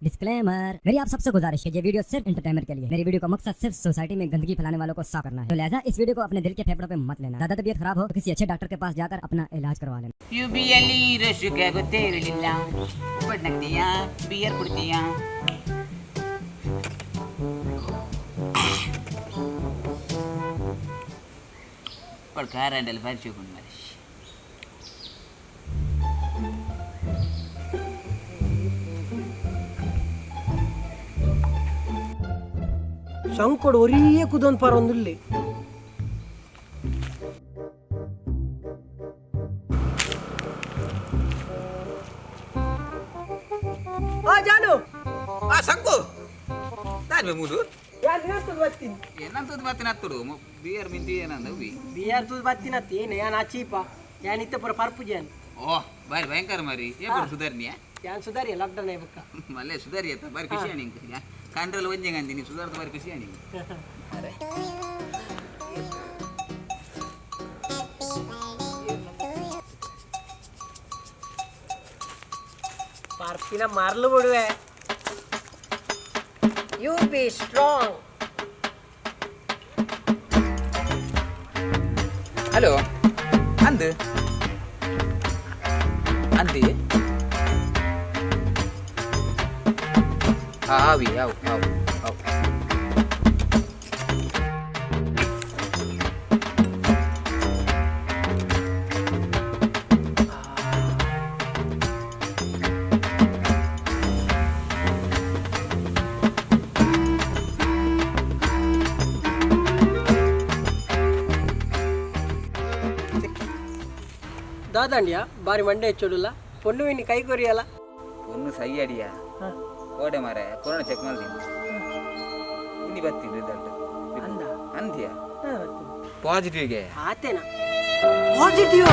Disclaimer, मेरी आप सबसे गुजारिश है, ये वीडियो सिर्फ एंटरटेनमेंट के लिए। मेरी वीडियो का मकसद सिर्फ सोसाइटी में गंदगी फैलाने वालों को साफ करना है, तो लिहाजा इस वीडियो को अपने दिल के फेफड़ों पे मत लेना। ज्यादा तबीयत खराब हो तो किसी अच्छे डॉक्टर के पास जाकर अपना इलाज करवा लेना। ಯುಬಿಯಲ್ಲಿ ರಶುಗ ಗೊತ್ತಿರಲಿಲ್ಲ ಬಡ್ನಗ್ತೀಯಾ ಬಿಯರ್ ಕುಡ್ತೀಯಾ ಪಡ್ಕಾರಂಡಲ್ಲಿ ಪರಿಚಯಕೊಂಡು ಮರಿಶ್ ಶಂಕೊಡು ಒರಿಯೇ ಕುದೊಂದು ಪಾರ ಒಂದಿಲ್ಲಿ ಜಾನು ಆ ಸಂಕು ನಾನು ಮುದು ಯಾರು ಬರ್ತೀನಿ ಏನಂತದ್ದು ಮತ್ತೆ ನತ್ತಡು ಬಿಯರ್ ಮಿಂತಿ ಏನಂದ ಉಬಿ ಬಿಯರ್ ತೂದ್ ಬರ್ತೀನಿ ಅತ್ತಿ ಯಾನ್ ಆಚೀಪ ಯಾನ್ ಇತ್ತ ಪರ ಪರ್ಪು ಜಾನ್ ಓ ಬಾರಿ ಭಯಂಕರ ಮಾರಿ ಏಪರ್ ಸುಧಾರ್ನಿಯ ಯಾನ್ ಸುಧಾರಿ ಲಾಕ್ಡೌನ್ ಆಯ್ಬೇಕ ಮಲ್ಲೆ ಸುಧಾರಿ ಆಯ್ತ ಬಾರಿ ಖುಷಿ ಆಣಿಂಗ್ ಕಂಡ್ರಲ್ಲಿ ಒಂಜಂಗ ಅಂತೀನಿ ಸುಧಾರ್ದ ಬಾರಿ ಖುಷಿ ಆಣಿಂಗ್ ಪಾರ್ಪಿನ ಮಾರ್ಲು ಬಿಡುವೆ ಯು ಬಿ ಸ್ಟ್ರಾಂಗ್ ಹಲೋ ಅಂದು ಅಂದಿ ಆವಿ ಆವು ಆವು ಆವು ದಾದಂಡ್ಯ ಬಾರಿ ಮಂಡೆ ಹೆಚ್ಚೋಡಿಲ್ಲ ಪೊಣ್ಣು ಇನ್ನು ಕೈ ಕೊರಿಯಲ್ಲ ಒಂದು ಸೈ ಅಡಿಯ ಓಡೆ ಮಾರ ಕೊರೋನಾ ಚೆಕ್ ಮಾಡ್ತೀನಿ ಇಲ್ಲಿ ಬರ್ತೀನಿ ರಿಸಲ್ಟ್ ಅಂದ ಅಂದ್ಯಾ ಪಾಸಿಟಿವ್ಗೆ ಆತೇನಾ ಪಾಸಿಟಿವ್